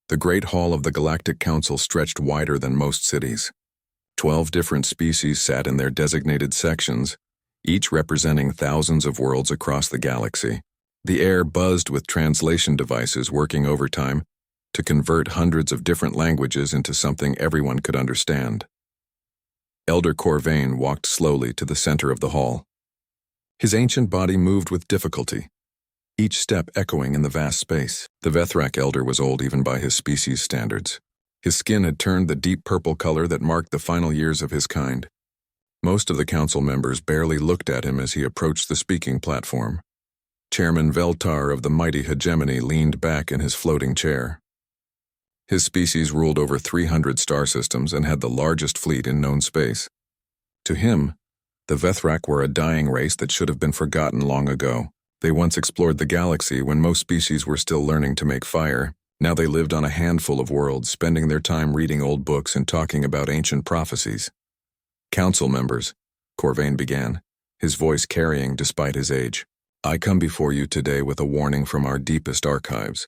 The Great Hall of the Galactic Council stretched wider than most cities. 12 different species sat in their designated sections, each representing thousands of worlds across the galaxy. The air buzzed with translation devices working overtime to convert hundreds of different languages into something everyone could understand. Elder Corvain walked slowly to the center of the hall. His ancient body moved with difficulty, each step echoing in the vast space. The Vethrak Elder was old even by his species' standards. His skin had turned the deep purple color that marked the final years of his kind. Most of the council members barely looked at him as he approached the speaking platform. Chairman Veltar of the mighty hegemony leaned back in his floating chair. His species ruled over 300 star systems and had the largest fleet in known space. To him, the Vethrak were a dying race that should have been forgotten long ago. They once explored the galaxy when most species were still learning to make fire. Now they lived on a handful of worlds, spending their time reading old books and talking about ancient prophecies. Council members, Corvain began, his voice carrying despite his age. I come before you today with a warning from our deepest archives.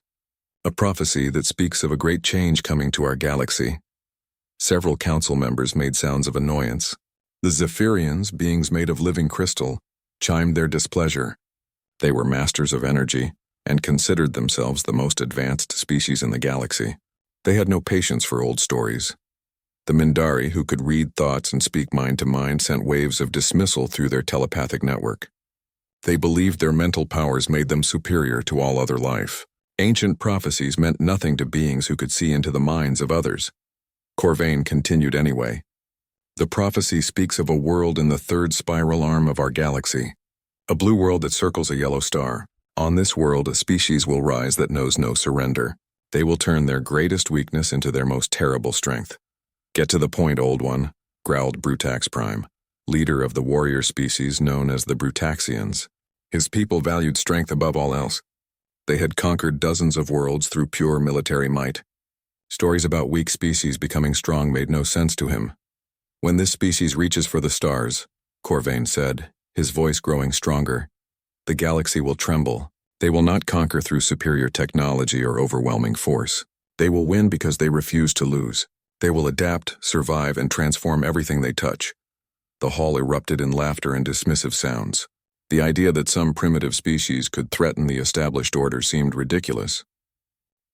A prophecy that speaks of a great change coming to our galaxy. Several council members made sounds of annoyance. The Zephyrians, beings made of living crystal, chimed their displeasure. They were masters of energy and considered themselves the most advanced species in the galaxy. They had no patience for old stories. The Mindari, who could read thoughts and speak mind to mind, sent waves of dismissal through their telepathic network. They believed their mental powers made them superior to all other life. Ancient prophecies meant nothing to beings who could see into the minds of others. Corvain continued anyway. The prophecy speaks of a world in the third spiral arm of our galaxy, a blue world that circles a yellow star. On this world, a species will rise that knows no surrender. They will turn their greatest weakness into their most terrible strength. Get to the point, old one, growled Brutax Prime, leader of the warrior species known as the Brutaxians. His people valued strength above all else. They had conquered dozens of worlds through pure military might. Stories about weak species becoming strong made no sense to him. When this species reaches for the stars, Corvain said, his voice growing stronger, the galaxy will tremble. They will not conquer through superior technology or overwhelming force. They will win because they refuse to lose. They will adapt, survive, and transform everything they touch. The hall erupted in laughter and dismissive sounds. The idea that some primitive species could threaten the established order seemed ridiculous.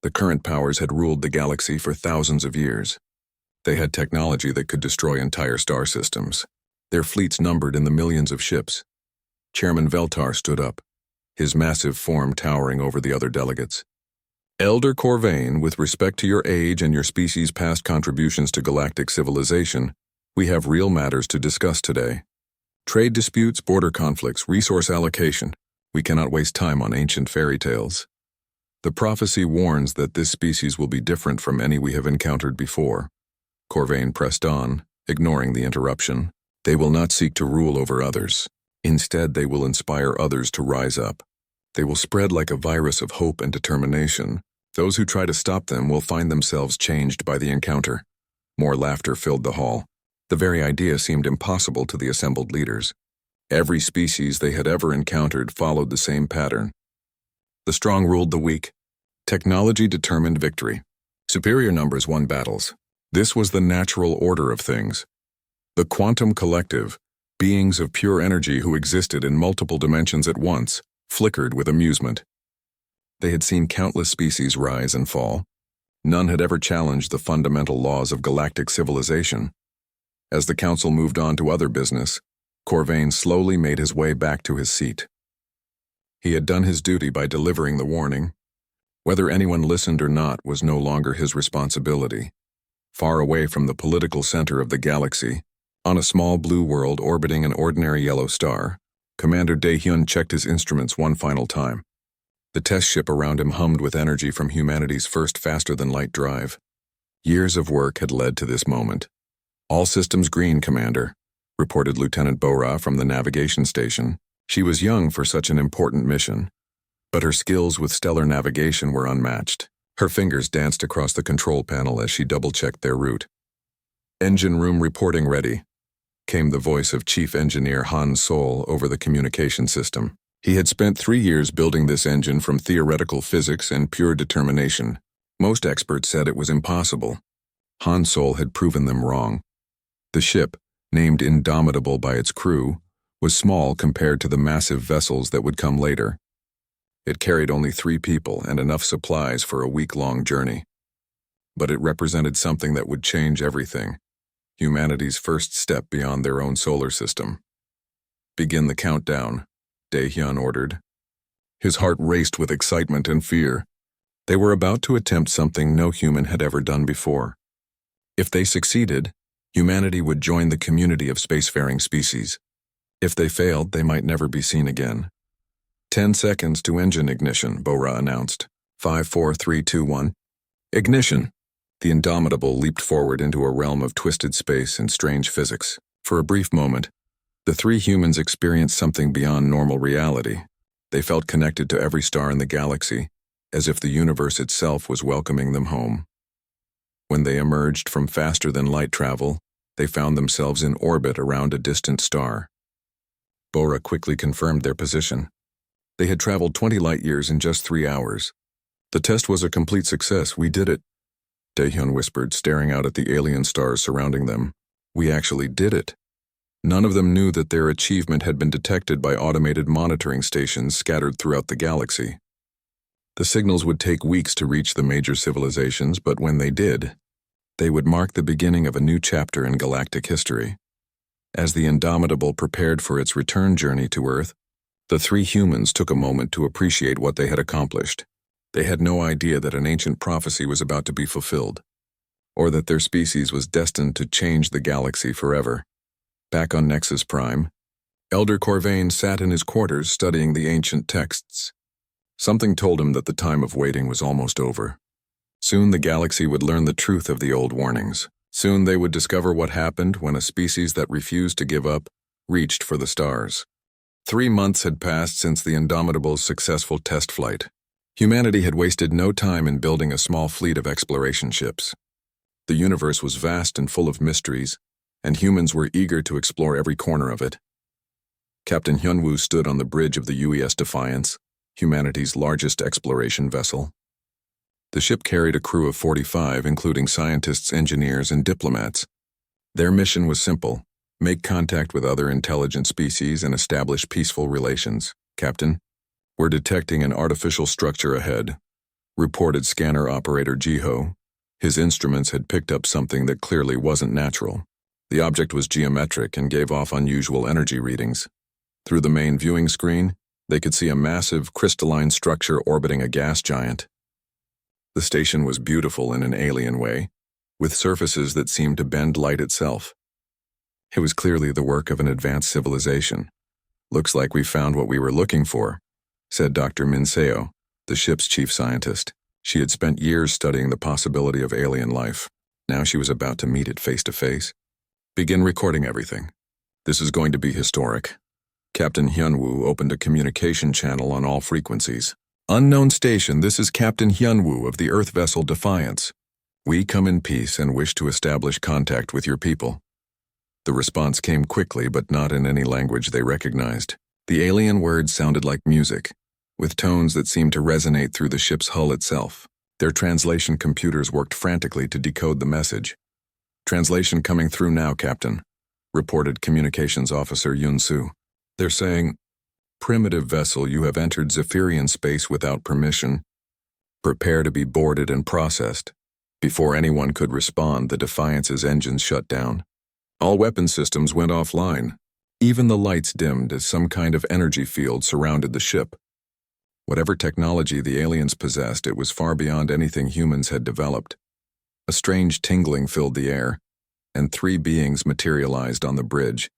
The current powers had ruled the galaxy for thousands of years. They had technology that could destroy entire star systems. Their fleets numbered in the millions of ships. Chairman Veltar stood up, his massive form towering over the other delegates. Elder Corvain, with respect to your age and your species' past contributions to galactic civilization, we have real matters to discuss today. Trade disputes, border conflicts, resource allocation. We cannot waste time on ancient fairy tales. The prophecy warns that this species will be different from any we have encountered before. Corvain pressed on, ignoring the interruption. They will not seek to rule over others. Instead, they will inspire others to rise up. They will spread like a virus of hope and determination. Those who try to stop them will find themselves changed by the encounter. More laughter filled the hall. The very idea seemed impossible to the assembled leaders. Every species they had ever encountered followed the same pattern. The strong ruled the weak. Technology determined victory. Superior numbers won battles. This was the natural order of things. The quantum collective, beings of pure energy who existed in multiple dimensions at once, flickered with amusement. They had seen countless species rise and fall. None had ever challenged the fundamental laws of galactic civilization. As the council moved on to other business, Corvain slowly made his way back to his seat. He had done his duty by delivering the warning. Whether anyone listened or not was no longer his responsibility. Far away from the political center of the galaxy, on a small blue world orbiting an ordinary yellow star, Commander Daehyun checked his instruments one final time. The test ship around him hummed with energy from humanity's first faster-than-light drive. Years of work had led to this moment. All systems green, Commander, reported Lieutenant Bora from the navigation station. She was young for such an important mission, but her skills with stellar navigation were unmatched. Her fingers danced across the control panel as she double-checked their route. Engine room reporting ready, came the voice of Chief Engineer Han Sol over the communication system. He had spent 3 years building this engine from theoretical physics and pure determination. Most experts said it was impossible. Han Sol had proven them wrong. The ship, named Indomitable by its crew, was small compared to the massive vessels that would come later. It carried only 3 people and enough supplies for a week-long journey. But it represented something that would change everything, humanity's first step beyond their own solar system. "Begin the countdown," Dae-hyun ordered. His heart raced with excitement and fear. They were about to attempt something no human had ever done before. If they succeeded, humanity would join the community of spacefaring species. If they failed, they might never be seen again. 10 seconds to engine ignition, Bora announced. 5, 4, 3, 2, 1. Ignition! The Indomitable leaped forward into a realm of twisted space and strange physics. For a brief moment, the 3 humans experienced something beyond normal reality. They felt connected to every star in the galaxy, as if the universe itself was welcoming them home. When they emerged from faster-than-light travel, they found themselves in orbit around a distant star. Bora quickly confirmed their position. They had traveled 20 light-years in just 3 hours. "The test was a complete success. We did it," Dae-hyun whispered, staring out at the alien stars surrounding them. "We actually did it." None of them knew that their achievement had been detected by automated monitoring stations scattered throughout the galaxy. The signals would take weeks to reach the major civilizations, but when they did, they would mark the beginning of a new chapter in galactic history. As the Indomitable prepared for its return journey to Earth, the 3 humans took a moment to appreciate what they had accomplished. They had no idea that an ancient prophecy was about to be fulfilled, or that their species was destined to change the galaxy forever. Back on Nexus Prime, Elder Corvain sat in his quarters studying the ancient texts. Something told him that the time of waiting was almost over. Soon the galaxy would learn the truth of the old warnings. Soon they would discover what happened when a species that refused to give up reached for the stars. 3 months had passed since the Indomitable's successful test flight. Humanity had wasted no time in building a small fleet of exploration ships. The universe was vast and full of mysteries, and humans were eager to explore every corner of it. Captain Hyunwoo stood on the bridge of the UES Defiance, humanity's largest exploration vessel. The ship carried a crew of 45, including scientists, engineers, and diplomats. Their mission was simple: make contact with other intelligent species and establish peaceful relations. "Captain, we're detecting an artificial structure ahead," reported scanner operator Jiho. His instruments had picked up something that clearly wasn't natural. The object was geometric and gave off unusual energy readings. Through the main viewing screen, they could see a massive, crystalline structure orbiting a gas giant. The station was beautiful in an alien way, with surfaces that seemed to bend light itself. It was clearly the work of an advanced civilization. "Looks like we found what we were looking for," said Dr. Minseo, the ship's chief scientist. She had spent years studying the possibility of alien life. Now she was about to meet it face to face. "Begin recording everything. This is going to be historic." Captain Hyunwoo opened a communication channel on all frequencies. "Unknown station, this is Captain Hyunwoo of the Earth vessel Defiance. We come in peace and wish to establish contact with your people." The response came quickly, but not in any language they recognized. The alien words sounded like music, with tones that seemed to resonate through the ship's hull itself. Their translation computers worked frantically to decode the message. "Translation coming through now, Captain," reported Communications Officer Yun-Soo. "They're saying, 'Primitive vessel, you have entered Zephyrian space without permission. Prepare to be boarded and processed.'" Before anyone could respond, the Defiance's engines shut down. All weapon systems went offline. Even the lights dimmed as some kind of energy field surrounded the ship. Whatever technology the aliens possessed, it was far beyond anything humans had developed. A strange tingling filled the air, and 3 beings materialized on the bridge.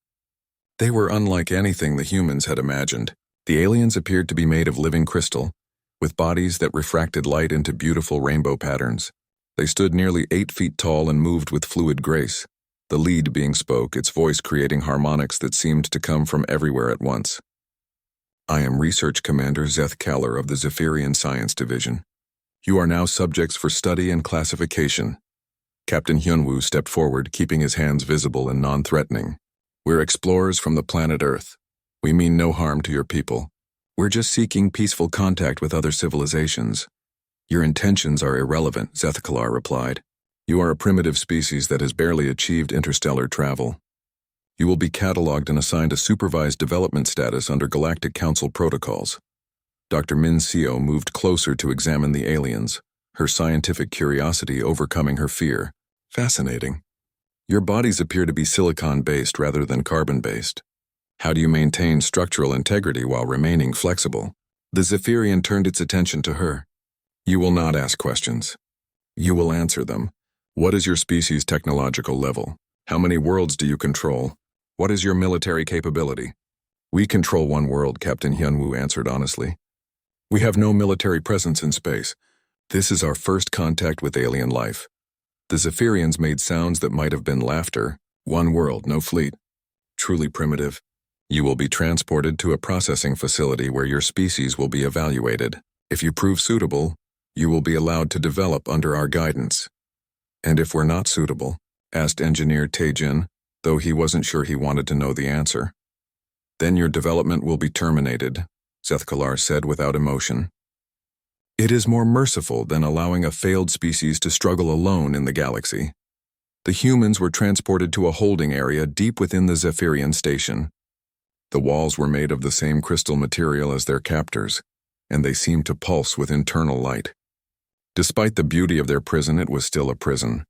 They were unlike anything the humans had imagined. The aliens appeared to be made of living crystal, with bodies that refracted light into beautiful rainbow patterns. They stood nearly 8 feet tall and moved with fluid grace. The lead being spoke, its voice creating harmonics that seemed to come from everywhere at once. "I am Research Commander Zeth Keller of the Zephyrian Science Division. You are now subjects for study and classification." Captain Hyunwoo stepped forward, keeping his hands visible and non-threatening. "We're explorers from the planet Earth. We mean no harm to your people. We're just seeking peaceful contact with other civilizations. Your intentions are irrelevant, Zethkalar replied. You are a primitive species that has barely achieved interstellar travel. You will be cataloged and assigned a supervised development status under Galactic Council protocols. Dr. Min Seo moved closer to examine the aliens, her scientific curiosity overcoming her fear. Fascinating. Your bodies appear to be silicon-based rather than carbon-based. How do you maintain structural integrity while remaining flexible? The Zephyrian turned its attention to her. You will not ask questions. You will answer them. What is your species' technological level? How many worlds do you control? What is your military capability? We control one world, Captain Hyunwoo answered honestly. We have no military presence in space. This is our first contact with alien life. The Zephyrians made sounds that might have been laughter. One world, no fleet. Truly primitive. You will be transported to a processing facility where your species will be evaluated. If you prove suitable, you will be allowed to develop under our guidance. And if we're not suitable? Asked Engineer Taejin, though he wasn't sure he wanted to know the answer. Then your development will be terminated, Zethkalar said without emotion. It is more merciful than allowing a failed species to struggle alone in the galaxy. The humans were transported to a holding area deep within the Zephyrian station. The walls were made of the same crystal material as their captors, and they seemed to pulse with internal light. Despite the beauty of their prison, it was still a prison.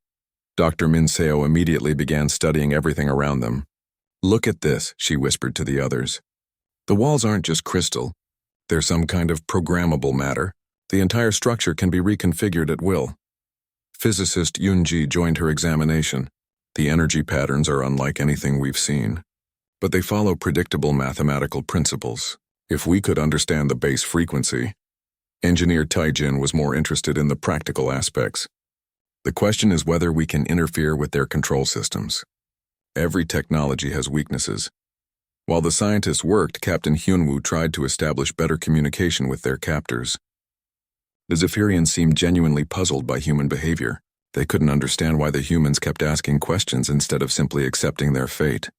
Dr. Min Seo immediately began studying everything around them. Look at this, she whispered to the others. The walls aren't just crystal. They're some kind of programmable matter. The entire structure can be reconfigured at will. Physicist Yoonji joined her examination. The energy patterns are unlike anything we've seen, but they follow predictable mathematical principles. If we could understand the base frequency. Engineer Taejin was more interested in the practical aspects. The question is whether we can interfere with their control systems. Every technology has weaknesses. While the scientists worked, Captain Hyunwoo tried to establish better communication with their captors. The Zephyrians seemed genuinely puzzled by human behavior. They couldn't understand why the humans kept asking questions instead of simply accepting their fate.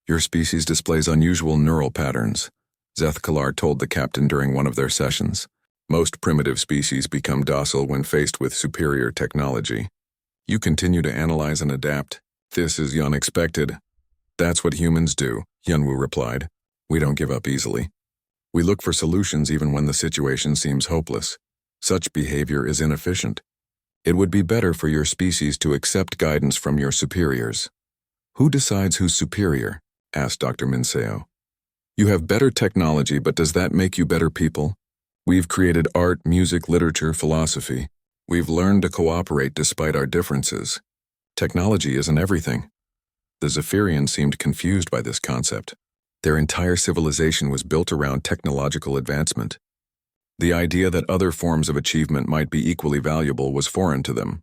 Your species displays unusual neural patterns, Zethkalar told the captain during one of their sessions. Most primitive species become docile when faced with superior technology. You continue to analyze and adapt. This is unexpected. That's what humans do, Hyunwoo replied. We don't give up easily. We look for solutions even when the situation seems hopeless. Such behavior is inefficient. It would be better for your species to accept guidance from your superiors. Who decides who's superior? Asked Dr. Min Seo. You have better technology, but does that make you better people? We've created art, music, literature, philosophy. We've learned to cooperate despite our differences. Technology isn't everything. The Zephyrians seemed confused by this concept. Their entire civilization was built around technological advancement. The idea that other forms of achievement might be equally valuable was foreign to them.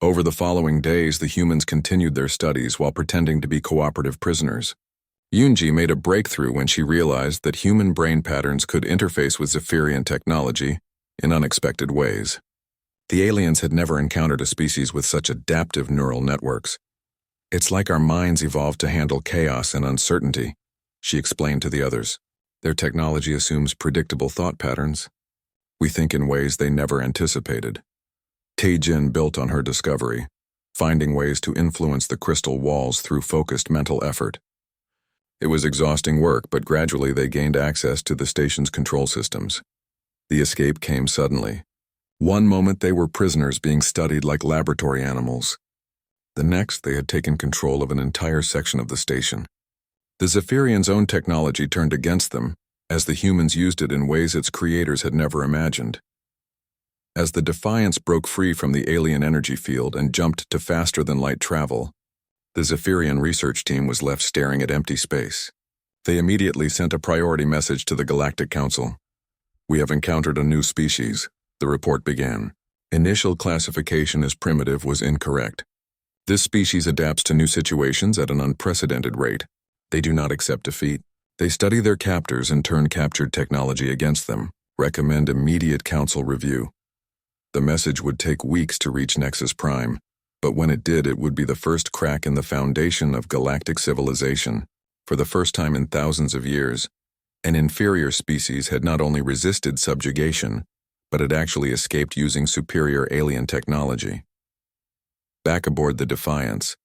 Over the following days, the humans continued their studies while pretending to be cooperative prisoners. Yoonji made a breakthrough when she realized that human brain patterns could interface with Zephyrian technology in unexpected ways. The aliens had never encountered a species with such adaptive neural networks. It's like our minds evolved to handle chaos and uncertainty, she explained to the others. Their technology assumes predictable thought patterns. We think in ways they never anticipated. Taejin built on her discovery, finding ways to influence the crystal walls through focused mental effort. It was exhausting work, but gradually they gained access to the station's control systems. The escape came suddenly. One moment they were prisoners being studied like laboratory animals. The next, they had taken control of an entire section of the station. The Zephyrians' own technology turned against them, as the humans used it in ways its creators had never imagined. As the Defiance broke free from the alien energy field and jumped to faster-than-light travel, the Zephyrian research team was left staring at empty space. They immediately sent a priority message to the Galactic Council. We have encountered a new species, the report began. Initial classification as primitive was incorrect. This species adapts to new situations at an unprecedented rate. They do not accept defeat. They study their captors and turn captured technology against them. Recommend immediate council review. The message would take weeks to reach Nexus Prime, but when it did, it would be the first crack in the foundation of galactic civilization. For the first time in thousands of years, an inferior species had not only resisted subjugation, but had actually escaped using superior alien technology. Back aboard the Defiance,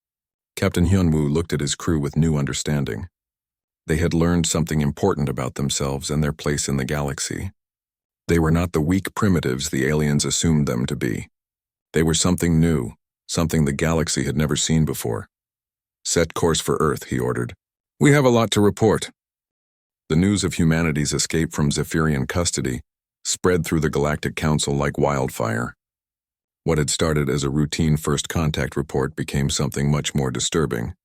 Captain Hyunwoo looked at his crew with new understanding. They had learned something important about themselves and their place in the galaxy. They were not the weak primitives the aliens assumed them to be. They were something new, something the galaxy had never seen before. "Set course for Earth," he ordered. "We have a lot to report." The news of humanity's escape from Zephyrian custody spread through the Galactic Council like wildfire. What had started as a routine first contact report became something much more disturbing.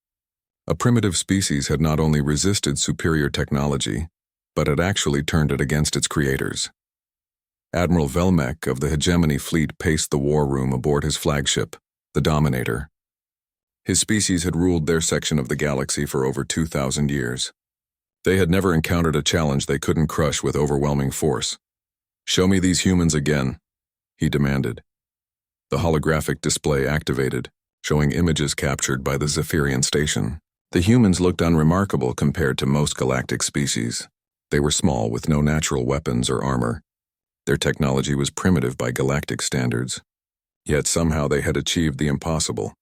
A primitive species had not only resisted superior technology, but had actually turned it against its creators. Admiral Velmek of the Hegemony Fleet paced the war room aboard his flagship, the Dominator. His species had ruled their section of the galaxy for over 2,000 years. They had never encountered a challenge they couldn't crush with overwhelming force. "Show me these humans again," he demanded. The holographic display activated, showing images captured by the Zephyrian station. The humans looked unremarkable compared to most galactic species. They were small with no natural weapons or armor. Their technology was primitive by galactic standards. Yet somehow they had achieved the impossible.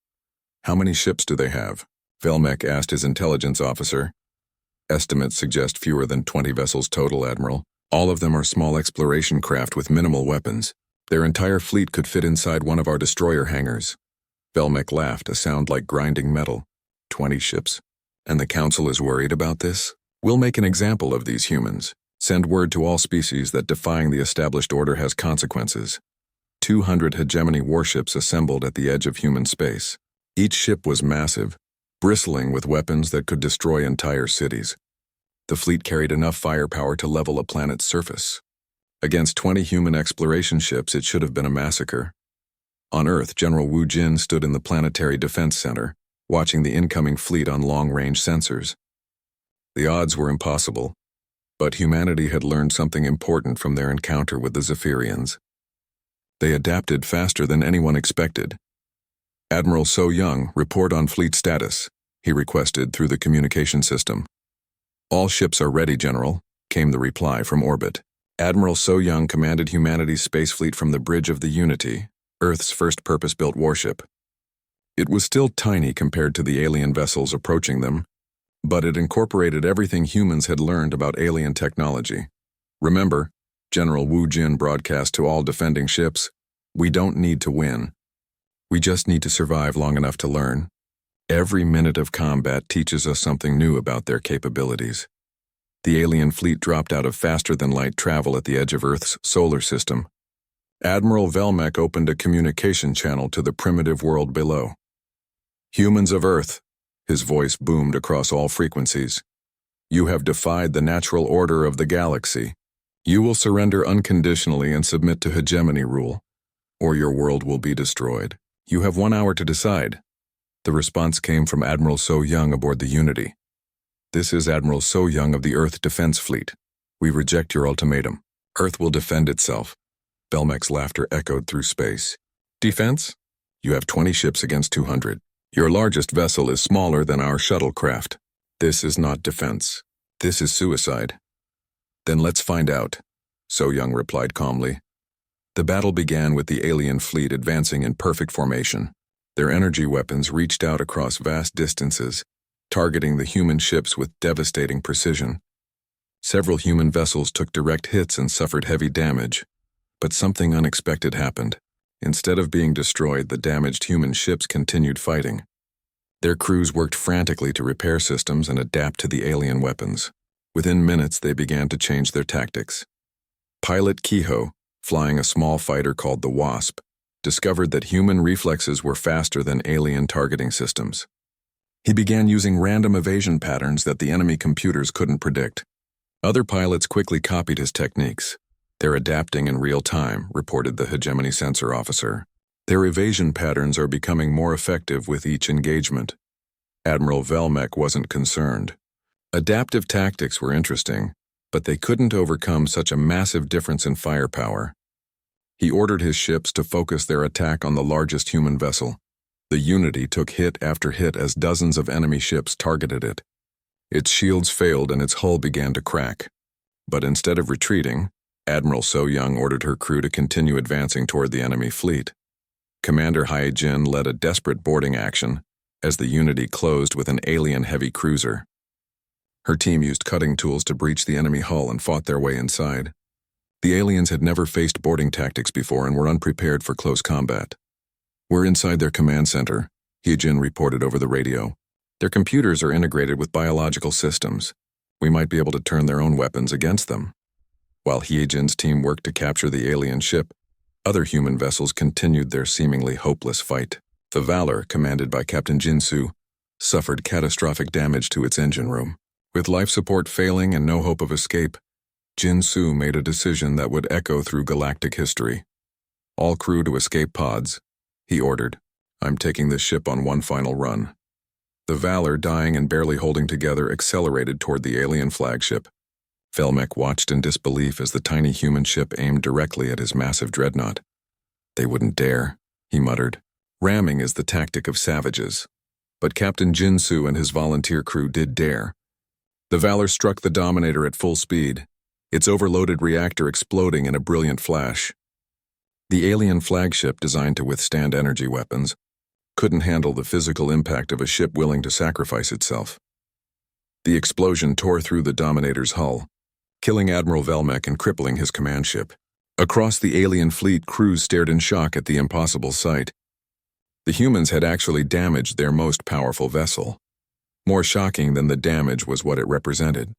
"How many ships do they have?" Velmek asked his intelligence officer. "Estimates suggest fewer than 20 vessels total, Admiral. All of them are small exploration craft with minimal weapons. Their entire fleet could fit inside one of our destroyer hangars." Velmek laughed, a sound like grinding metal. 20 ships? And the Council is worried about this? "We'll make an example of these humans. Send word to all species that defying the established order has consequences." 200 hegemony warships assembled at the edge of human space. Each ship was massive, bristling with weapons that could destroy entire cities. The fleet carried enough firepower to level a planet's surface. Against 20 human exploration ships, it should have been a massacre. On Earth, General Wu Jin stood in the Planetary Defense Center, watching the incoming fleet on long-range sensors. The odds were impossible, but humanity had learned something important from their encounter with the Zephyrians. They adapted faster than anyone expected. "Admiral So Young, report on fleet status," he requested through the communication system. "All ships are ready, General," came the reply from orbit. Admiral So Young commanded humanity's space fleet from the bridge of the Unity, Earth's first purpose-built warship. It was still tiny compared to the alien vessels approaching them, but it incorporated everything humans had learned about alien technology. "Remember," General Wu Jin broadcast to all defending ships, "we don't need to win. We just need to survive long enough to learn. Every minute of combat teaches us something new about their capabilities." The alien fleet dropped out of faster-than-light travel at the edge of Earth's solar system. Admiral Velmek opened a communication channel to the primitive world below. "Humans of Earth," his voice boomed across all frequencies, "you have defied the natural order of the galaxy. You will surrender unconditionally and submit to hegemony rule, or your world will be destroyed. You have 1 hour to decide." The response came from Admiral So Young aboard the Unity. "This is Admiral So Young of the Earth Defense Fleet. We reject your ultimatum. Earth will defend itself." Velmek's laughter echoed through space. "Defense? You have 20 ships against 200. Your largest vessel is smaller than our shuttlecraft. This is not defense. This is suicide." "Then let's find out," So Young replied calmly. The battle began with the alien fleet advancing in perfect formation. Their energy weapons reached out across vast distances, targeting the human ships with devastating precision. Several human vessels took direct hits and suffered heavy damage, but something unexpected happened. Instead of being destroyed, the damaged human ships continued fighting. Their crews worked frantically to repair systems and adapt to the alien weapons. Within minutes, they began to change their tactics. Pilot Kehoe, flying a small fighter called the Wasp, discovered that human reflexes were faster than alien targeting systems. He began using random evasion patterns that the enemy computers couldn't predict. Other pilots quickly copied his techniques. "They're adapting in real time," reported the hegemony sensor officer. "Their evasion patterns are becoming more effective with each engagement." Admiral Velmek wasn't concerned. Adaptive tactics were interesting, but they couldn't overcome such a massive difference in firepower. He ordered his ships to focus their attack on the largest human vessel. The Unity took hit after hit as dozens of enemy ships targeted it. Its shields failed and its hull began to crack. But instead of retreating, Admiral So Young ordered her crew to continue advancing toward the enemy fleet. Commander Hai Jin led a desperate boarding action as the Unity closed with an alien heavy cruiser. Her team used cutting tools to breach the enemy hull and fought their way inside. The aliens had never faced boarding tactics before and were unprepared for close combat. "We're inside their command center," Hyejin reported over the radio. "Their computers are integrated with biological systems. We might be able to turn their own weapons against them." While Hyejin's team worked to capture the alien ship, other human vessels continued their seemingly hopeless fight. The Valor, commanded by Captain Jinsu, suffered catastrophic damage to its engine room. With life support failing and no hope of escape, Jinsu made a decision that would echo through galactic history. "All crew to escape pods," he ordered. "I'm taking this ship on one final run." The Valor, dying and barely holding together, accelerated toward the alien flagship. Velmec watched in disbelief as the tiny human ship aimed directly at his massive dreadnought. "They wouldn't dare," he muttered. "Ramming is the tactic of savages." But Captain Jinsu and his volunteer crew did dare. The Valor struck the Dominator at full speed, its overloaded reactor exploding in a brilliant flash. The alien flagship, designed to withstand energy weapons, couldn't handle the physical impact of a ship willing to sacrifice itself. The explosion tore through the Dominator's hull, killing Admiral Velmec and crippling his command ship. Across the alien fleet, crews stared in shock at the impossible sight. The humans had actually damaged their most powerful vessel. More shocking than the damage was what it represented.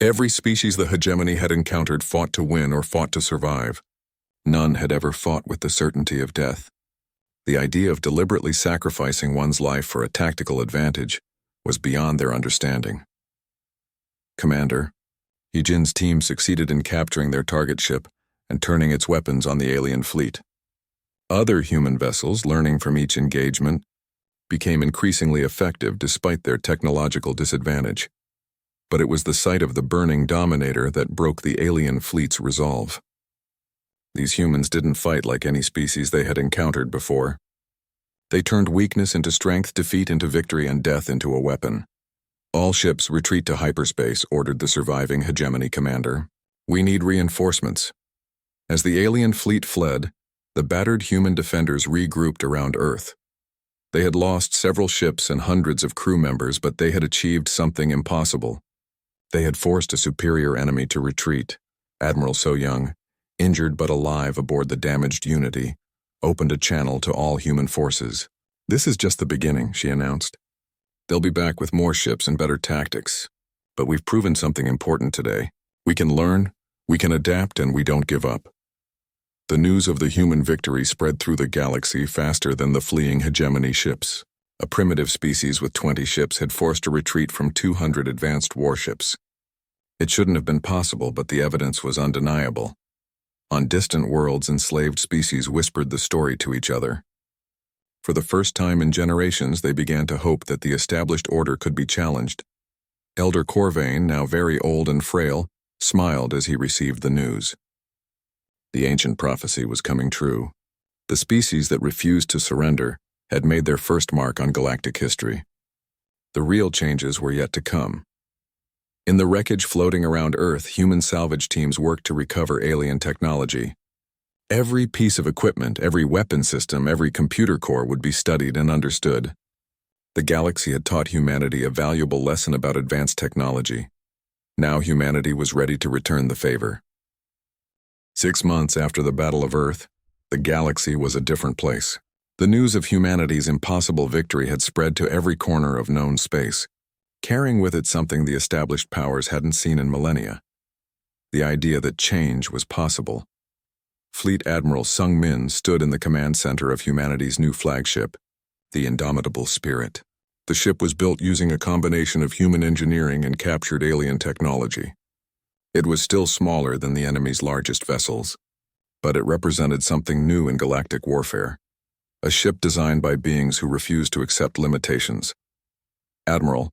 Every species the hegemony had encountered fought to win or fought to survive. None had ever fought with the certainty of death. The idea of deliberately sacrificing one's life for a tactical advantage was beyond their understanding. "Commander," Hyejin's team succeeded in capturing their target ship and turning its weapons on the alien fleet. Other human vessels, learning from each engagement, became increasingly effective despite their technological disadvantage. But it was the sight of the burning Dominator that broke the alien fleet's resolve. These humans didn't fight like any species they had encountered before. They turned weakness into strength, defeat into victory, and death into a weapon. "All ships retreat to hyperspace," ordered the surviving hegemony commander. "We need reinforcements." As the alien fleet fled, the battered human defenders regrouped around Earth. They had lost several ships and hundreds of crew members, but they had achieved something impossible. They had forced a superior enemy to retreat. Admiral So Young, injured but alive aboard the damaged Unity, opened a channel to all human forces. "This is just the beginning," she announced. "They'll be back with more ships and better tactics. But we've proven something important today. We can learn, we can adapt, and we don't give up." The news of the human victory spread through the galaxy faster than the fleeing hegemony ships. A primitive species with 20 ships had forced a retreat from 200 advanced warships. It shouldn't have been possible, but the evidence was undeniable. On distant worlds, enslaved species whispered the story to each other. For the first time in generations, they began to hope that the established order could be challenged. Elder Corvain, now very old and frail, smiled as he received the news. The ancient prophecy was coming true. The species that refused to surrender had made their first mark on galactic history. The real changes were yet to come. In the wreckage floating around Earth, human salvage teams worked to recover alien technology. Every piece of equipment, every weapon system, every computer core would be studied and understood. The galaxy had taught humanity a valuable lesson about advanced technology. Now humanity was ready to return the favor. 6 months after the Battle of Earth, the galaxy was a different place. The news of humanity's impossible victory had spread to every corner of known space, carrying with it something the established powers hadn't seen in millennia: the idea that change was possible. Fleet Admiral Sung Min stood in the command center of humanity's new flagship, the Indomitable Spirit. The ship was built using a combination of human engineering and captured alien technology. It was still smaller than the enemy's largest vessels, but it represented something new in galactic warfare: a ship designed by beings who refused to accept limitations. "Admiral,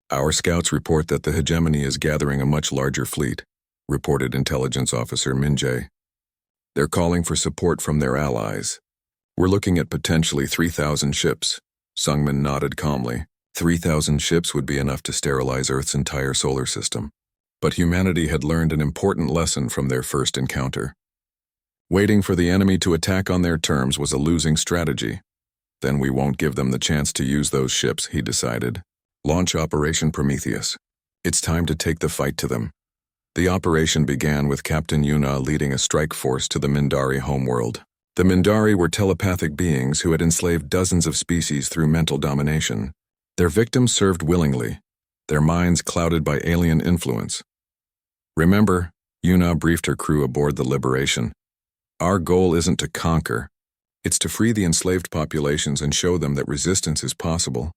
our scouts report that the hegemony is gathering a much larger fleet," reported intelligence officer Min Jae. "They're calling for support from their allies. We're looking at potentially 3,000 ships." Sungmin nodded calmly. 3,000 ships would be enough to sterilize Earth's entire solar system. But humanity had learned an important lesson from their first encounter. Waiting for the enemy to attack on their terms was a losing strategy. Then we won't give them the chance to use those ships, he decided. Launch Operation Prometheus. It's time to take the fight to them. The operation began with Captain Yuna leading a strike force to the Mindari homeworld. The Mindari were telepathic beings who had enslaved dozens of species through mental domination. Their victims served willingly, their minds clouded by alien influence. Remember, Yuna briefed her crew aboard the Liberation. Our goal isn't to conquer. It's to free the enslaved populations and show them that resistance is possible.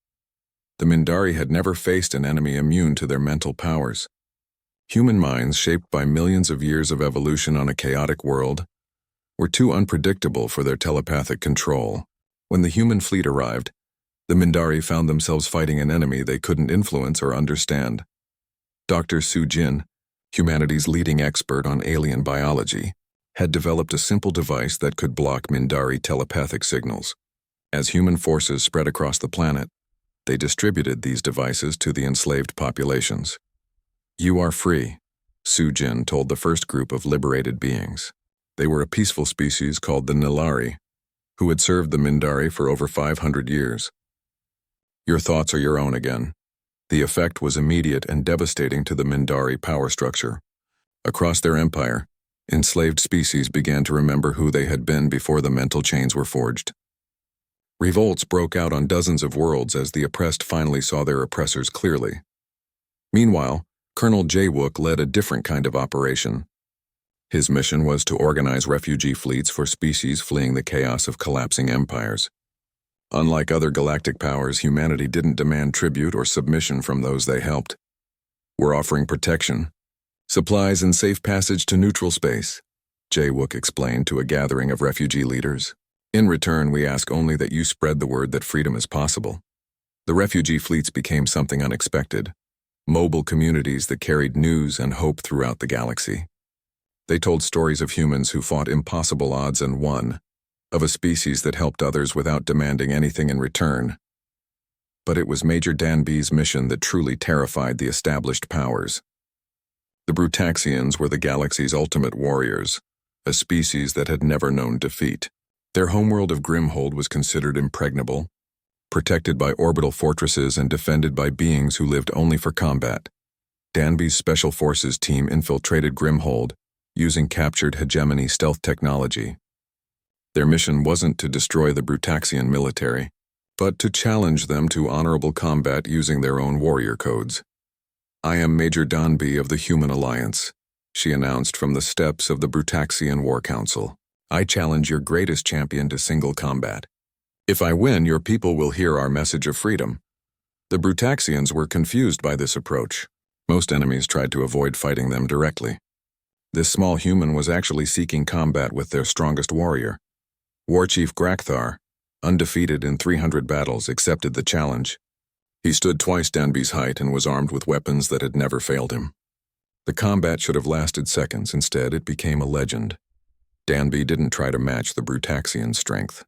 The Mindari had never faced an enemy immune to their mental powers. Human minds, shaped by millions of years of evolution on a chaotic world, were too unpredictable for their telepathic control. When the human fleet arrived, the Mindari found themselves fighting an enemy they couldn't influence or understand. Dr. Su Jin, humanity's leading expert on alien biology, had developed a simple device that could block Mindari telepathic signals. As human forces spread across the planet, they distributed these devices to the enslaved populations. You are free, Su Jin told the first group of liberated beings. They were a peaceful species called the Nilari, who had served the Mindari for over 500 years. Your thoughts are your own again. The effect was immediate and devastating to the Mindari power structure. Across their empire, enslaved species began to remember who they had been before the mental chains were forged. Revolts broke out on dozens of worlds as the oppressed finally saw their oppressors clearly. Meanwhile, Colonel Jae-wook led a different kind of operation. His mission was to organize refugee fleets for species fleeing the chaos of collapsing empires. Unlike other galactic powers, humanity didn't demand tribute or submission from those they helped. We're offering protection, supplies, and safe passage to neutral space, Jae-wook explained to a gathering of refugee leaders. In return, we ask only that you spread the word that freedom is possible. The refugee fleets became something unexpected, mobile communities that carried news and hope throughout the galaxy. They told stories of humans who fought impossible odds and won, of a species that helped others without demanding anything in return. But it was Major Danby's mission that truly terrified the established powers. The Brutaxians were the galaxy's ultimate warriors, a species that had never known defeat. Their homeworld of Grimhold was considered impregnable, protected by orbital fortresses and defended by beings who lived only for combat. Danby's Special Forces team infiltrated Grimhold, using captured hegemony stealth technology. Their mission wasn't to destroy the Brutaxian military, but to challenge them to honorable combat using their own warrior codes. I am Major Danby of the Human Alliance, she announced from the steps of the Brutaxian War Council. I challenge your greatest champion to single combat. If I win, your people will hear our message of freedom. The Brutaxians were confused by this approach. Most enemies tried to avoid fighting them directly. This small human was actually seeking combat with their strongest warrior. War Chief Grakthar, undefeated in 300 battles, accepted the challenge. He stood twice Danby's height and was armed with weapons that had never failed him. The combat should have lasted seconds. Instead, it became a legend. Danby didn't try to match the Brutaxian strength.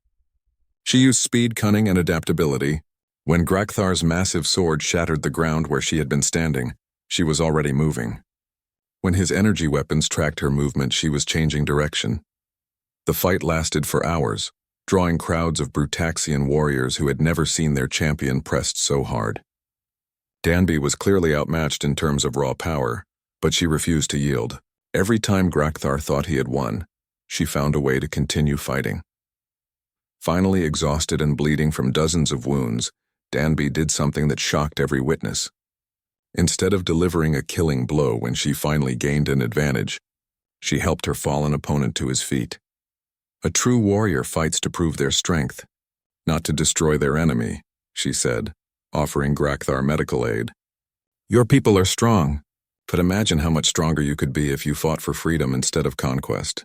She used speed, cunning, and adaptability. When Grakthar's massive sword shattered the ground where she had been standing, she was already moving. When his energy weapons tracked her movement, she was changing direction. The fight lasted for hours, drawing crowds of Brutaxian warriors who had never seen their champion pressed so hard. Danby was clearly outmatched in terms of raw power, but she refused to yield. Every time Grakthar thought he had won, she found a way to continue fighting. Finally, exhausted and bleeding from dozens of wounds, Danby did something that shocked every witness. Instead of delivering a killing blow when she finally gained an advantage, she helped her fallen opponent to his feet. A true warrior fights to prove their strength, not to destroy their enemy, she said, offering Grakthar medical aid. Your people are strong, but imagine how much stronger you could be if you fought for freedom instead of conquest.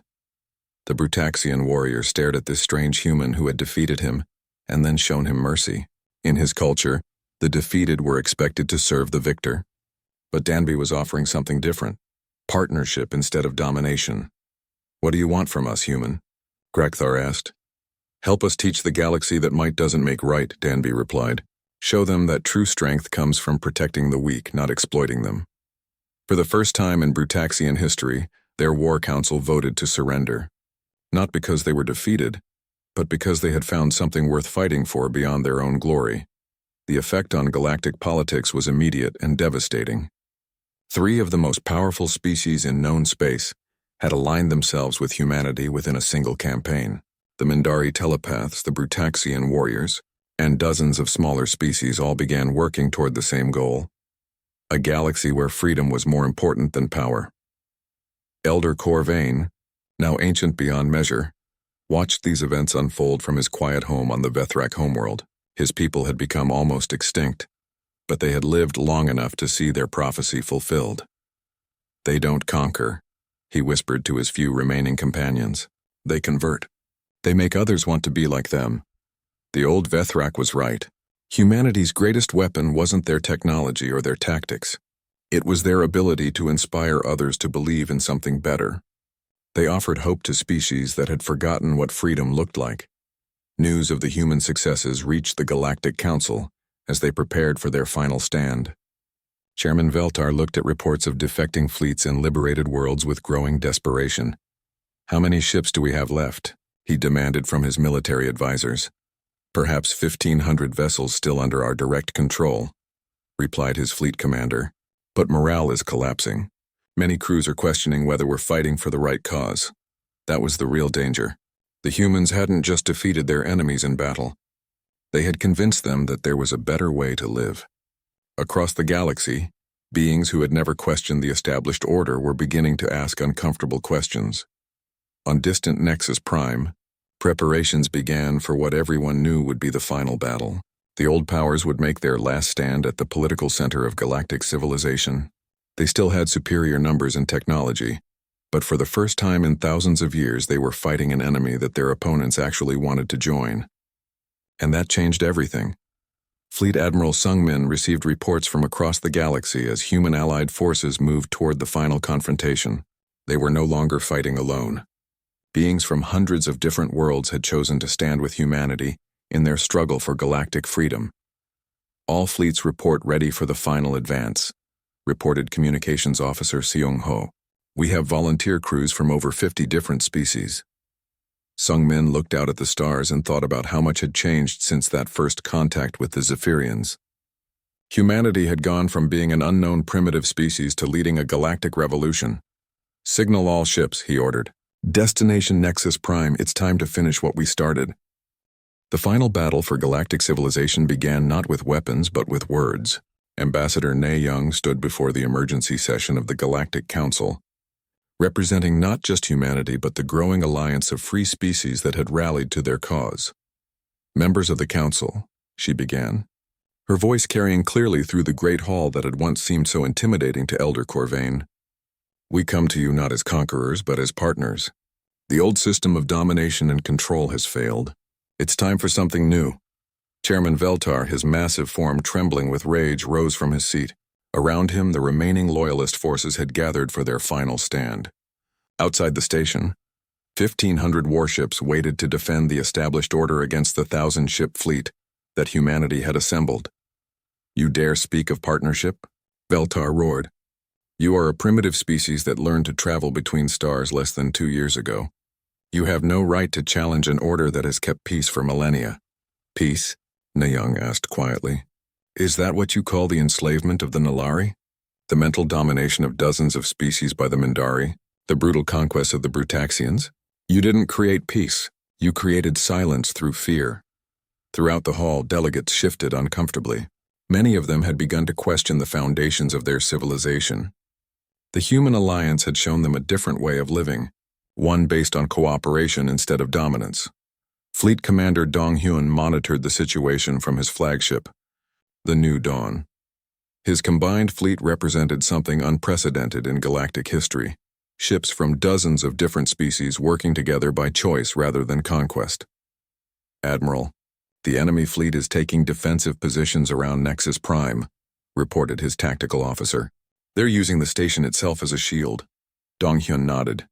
The Brutaxian warrior stared at this strange human who had defeated him and then shown him mercy. In his culture, the defeated were expected to serve the victor. But Danby was offering something different, partnership instead of domination. What do you want from us, human? Grakthar asked. Help us teach the galaxy that might doesn't make right, Danby replied. Show them that true strength comes from protecting the weak, not exploiting them. For the first time in Brutaxian history, their war council voted to surrender. Not because they were defeated, but because they had found something worth fighting for beyond their own glory. The effect on galactic politics was immediate and devastating. 3 of the most powerful species in known space had aligned themselves with humanity within a single campaign. The Mindari telepaths, the Brutaxian warriors, and dozens of smaller species all began working toward the same goal: a galaxy where freedom was more important than power. Elder Corvain, now ancient beyond measure, watched these events unfold from his quiet home on the Vethrak homeworld. His people had become almost extinct, but they had lived long enough to see their prophecy fulfilled. "They don't conquer," he whispered to his few remaining companions. "They convert. They make others want to be like them." The old Vethrak was right. Humanity's greatest weapon wasn't their technology or their tactics. It was their ability to inspire others to believe in something better. They offered hope to species that had forgotten what freedom looked like. News of the human successes reached the Galactic Council as they prepared for their final stand. Chairman Veltar looked at reports of defecting fleets in liberated worlds with growing desperation. "How many ships do we have left?" he demanded from his military advisors. "Perhaps 1,500 vessels still under our direct control," replied his fleet commander. "But morale is collapsing. Many crews are questioning whether we're fighting for the right cause." That was the real danger. The humans hadn't just defeated their enemies in battle. They had convinced them that there was a better way to live. Across the galaxy, beings who had never questioned the established order were beginning to ask uncomfortable questions. On distant Nexus Prime, preparations began for what everyone knew would be the final battle. The old powers would make their last stand at the political center of galactic civilization. They still had superior numbers and technology, but for the first time in thousands of years they were fighting an enemy that their opponents actually wanted to join. And that changed everything. Fleet Admiral Sungmin received reports from across the galaxy as human allied forces moved toward the final confrontation. They were no longer fighting alone. Beings from hundreds of different worlds had chosen to stand with humanity in their struggle for galactic freedom. "All fleets report ready for the final advance," reported Communications Officer Seong Ho. "We have volunteer crews from over 50 different species." Sungmin looked out at the stars and thought about how much had changed since that first contact with the Zephyrians. Humanity had gone from being an unknown primitive species to leading a galactic revolution. "Signal all ships," he ordered. "Destination Nexus Prime, it's time to finish what we started." The final battle for galactic civilization began not with weapons but with words. Ambassador Ne Young stood before the emergency session of the Galactic Council, representing not just humanity but the growing alliance of free species that had rallied to their cause. "Members of the Council," she began, her voice carrying clearly through the great hall that had once seemed so intimidating to Elder Corvain. "We come to you not as conquerors but as partners. The old system of domination and control has failed. It's time for something new." Chairman Veltar, his massive form trembling with rage, rose from his seat. Around him, the remaining loyalist forces had gathered for their final stand. Outside the station, 1,500 warships waited to defend the established order against the 1,000-ship fleet that humanity had assembled. "You dare speak of partnership?" Veltar roared. "You are a primitive species that learned to travel between stars less than 2 years ago. You have no right to challenge an order that has kept peace for millennia." "Peace?" Nayang asked quietly. "Is that what you call the enslavement of the Nalari? The mental domination of dozens of species by the Mindari? The brutal conquest of the Brutaxians? You didn't create peace. You created silence through fear." Throughout the hall, delegates shifted uncomfortably. Many of them had begun to question the foundations of their civilization. The human alliance had shown them a different way of living, one based on cooperation instead of dominance. Fleet Commander Dong Hyun monitored the situation from his flagship, the New Dawn. His combined fleet represented something unprecedented in galactic history, ships from dozens of different species working together by choice rather than conquest. "Admiral, the enemy fleet is taking defensive positions around Nexus Prime," reported his tactical officer. "They're using the station itself as a shield." Dong Hyun nodded.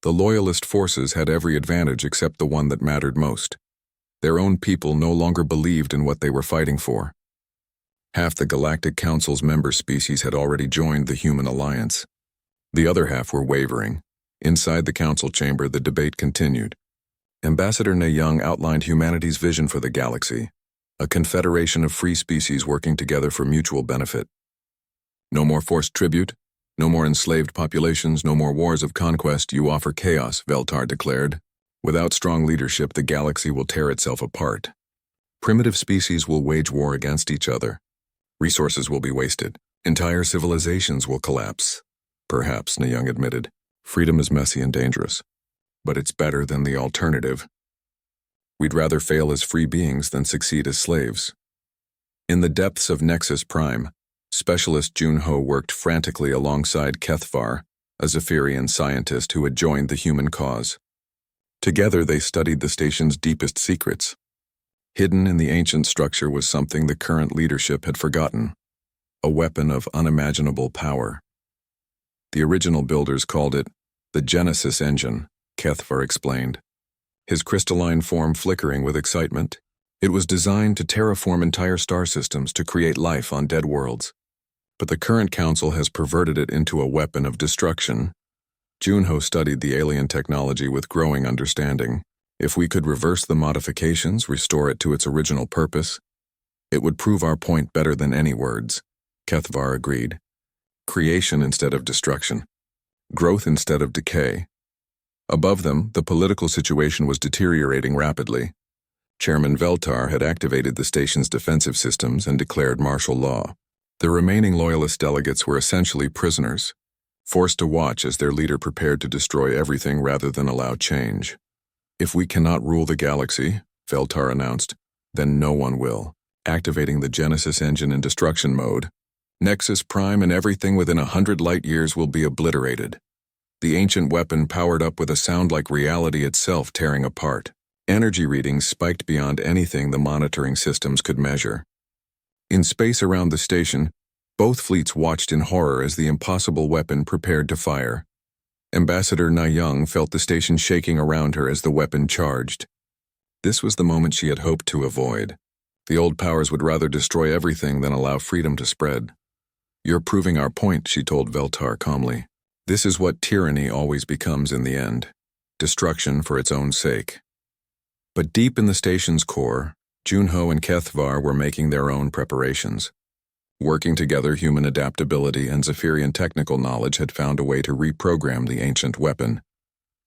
The loyalist forces had every advantage except the one that mattered most. Their own people no longer believed in what they were fighting for. Half the Galactic Council's member species had already joined the human alliance. The other half were wavering. Inside the council chamber, the debate continued. Ambassador Ne Young outlined humanity's vision for the galaxy, a confederation of free species working together for mutual benefit. No more forced tribute, no more enslaved populations, no more wars of conquest. You offer chaos, Veltar declared. Without strong leadership, the galaxy will tear itself apart. Primitive species will wage war against each other. Resources will be wasted. Entire civilizations will collapse. Perhaps, Ne Young admitted, freedom is messy and dangerous. But it's better than the alternative. We'd rather fail as free beings than succeed as slaves. In the depths of Nexus Prime, Specialist Junho worked frantically alongside Kethvar, a Zephyrian scientist who had joined the human cause. Together they studied the station's deepest secrets. Hidden in the ancient structure was something the current leadership had forgotten, a weapon of unimaginable power. The original builders called it the Genesis Engine, Kethvar explained, his crystalline form flickering with excitement. It was designed to terraform entire star systems to create life on dead worlds. But the current council has perverted it into a weapon of destruction. Junho studied the alien technology with growing understanding. If we could reverse the modifications, restore it to its original purpose, it would prove our point better than any words, Kethvar agreed. Creation instead of destruction. Growth instead of decay. Above them, the political situation was deteriorating rapidly. Chairman Veltar had activated the station's defensive systems and declared martial law. The remaining loyalist delegates were essentially prisoners, forced to watch as their leader prepared to destroy everything rather than allow change. If we cannot rule the galaxy, Veltar announced, then no one will. Activating the Genesis engine in destruction mode, Nexus Prime and everything within 100 light-years will be obliterated. The ancient weapon powered up with a sound like reality itself tearing apart. Energy readings spiked beyond anything the monitoring systems could measure. In space around the station, both fleets watched in horror as the impossible weapon prepared to fire. Ambassador Ne Young felt the station shaking around her as the weapon charged. This was the moment she had hoped to avoid. The old powers would rather destroy everything than allow freedom to spread. You're proving our point, she told Veltar calmly. This is what tyranny always becomes in the end. Destruction for its own sake. But deep in the station's core, Junho and Kethvar were making their own preparations. Working together, human adaptability and Zephyrian technical knowledge had found a way to reprogram the ancient weapon.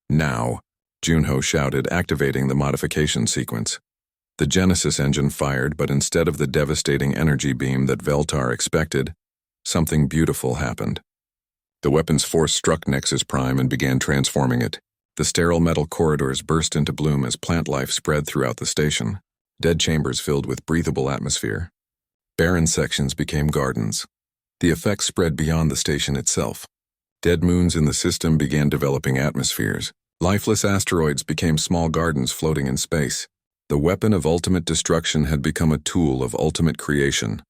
Now, Junho shouted, activating the modification sequence. The Genesis engine fired, but instead of the devastating energy beam that Veltar expected, something beautiful happened. The weapon's force struck Nexus Prime and began transforming it. The sterile metal corridors burst into bloom as plant life spread throughout the station. Dead chambers filled with breathable atmosphere. Barren sections became gardens. The effect spread beyond the station itself. Dead moons in the system began developing atmospheres. Lifeless asteroids became small gardens floating in space. The weapon of ultimate destruction had become a tool of ultimate creation.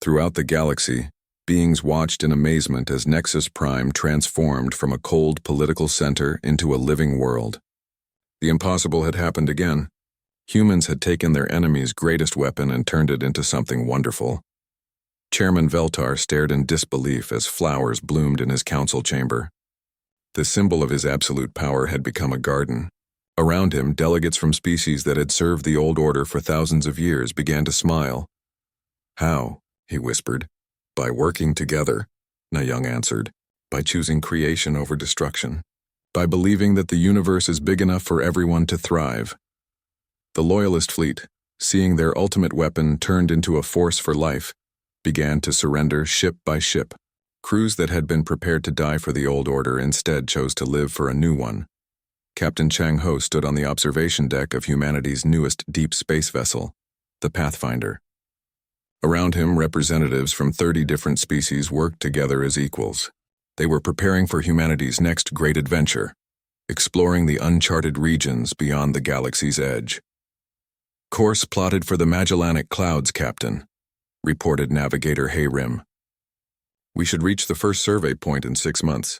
Throughout the galaxy, beings watched in amazement as Nexus Prime transformed from a cold political center into a living world. The impossible had happened again. Humans had taken their enemy's greatest weapon and turned it into something wonderful. Chairman Veltar stared in disbelief as flowers bloomed in his council chamber. The symbol of his absolute power had become a garden. Around him, delegates from species that had served the old order for thousands of years began to smile. How? He whispered. By working together, Ne Young answered. By choosing creation over destruction. By believing that the universe is big enough for everyone to thrive. The Loyalist fleet, seeing their ultimate weapon turned into a force for life, began to surrender ship by ship. Crews that had been prepared to die for the old order instead chose to live for a new one. Captain Chang Ho stood on the observation deck of humanity's newest deep space vessel, the Pathfinder. Around him, representatives from 30 different species worked together as equals. They were preparing for humanity's next great adventure, exploring the uncharted regions beyond the galaxy's edge. Course plotted for the Magellanic Clouds, Captain, reported Navigator Hayrim. We should reach the first survey point in 6 months.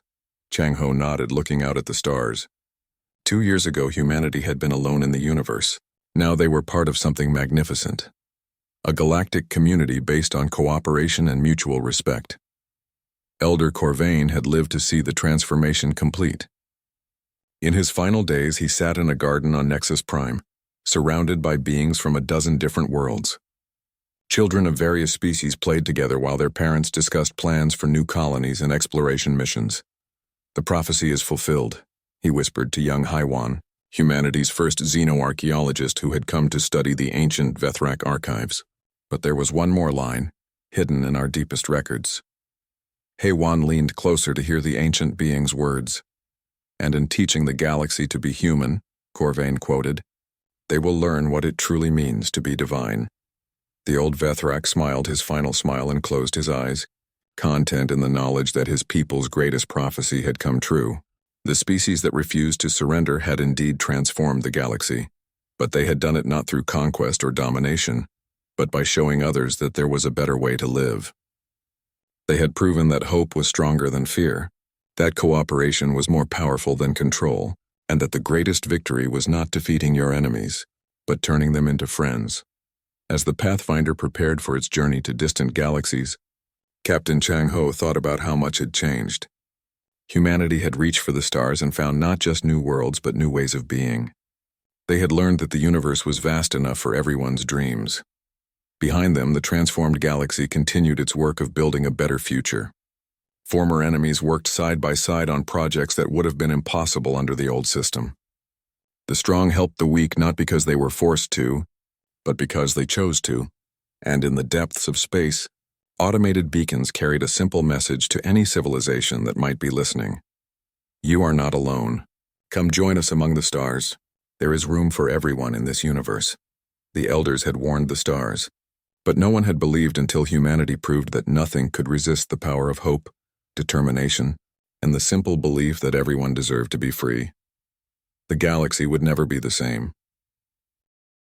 Chang Ho nodded, looking out at the stars. 2 years ago, humanity had been alone in the universe. Now they were part of something magnificent. a galactic community based on cooperation and mutual respect. Elder Corvain had lived to see the transformation complete. In his final days, he sat in a garden on Nexus Prime, surrounded by beings from a dozen different worlds. Children of various species played together while their parents discussed plans for new colonies and exploration missions. "The prophecy is fulfilled," he whispered to young Haiwan, humanity's first xenoarchaeologist who had come to study the ancient Vethrak archives. But there was one more line, hidden in our deepest records. Haiwan leaned closer to hear the ancient being's words. "And in teaching the galaxy to be human," Corvain quoted, "they will learn what it truly means to be divine." The old Vethrak smiled his final smile and closed his eyes, content in the knowledge that his people's greatest prophecy had come true. The species that refused to surrender had indeed transformed the galaxy, but they had done it not through conquest or domination, but by showing others that there was a better way to live. They had proven that hope was stronger than fear, that cooperation was more powerful than control, and that the greatest victory was not defeating your enemies, but turning them into friends. As the Pathfinder prepared for its journey to distant galaxies, Captain Chang Ho thought about how much had changed. Humanity had reached for the stars and found not just new worlds but new ways of being. They had learned that the universe was vast enough for everyone's dreams. Behind them, the transformed galaxy continued its work of building a better future. Former enemies worked side by side on projects that would have been impossible under the old system. The strong helped the weak not because they were forced to, but because they chose to. And in the depths of space, automated beacons carried a simple message to any civilization that might be listening. "You are not alone. Come join us among the stars. There is room for everyone in this universe." The elders had warned the stars, but no one had believed until humanity proved that nothing could resist the power of hope, determination, and the simple belief that everyone deserved to be free. The galaxy would never be the same.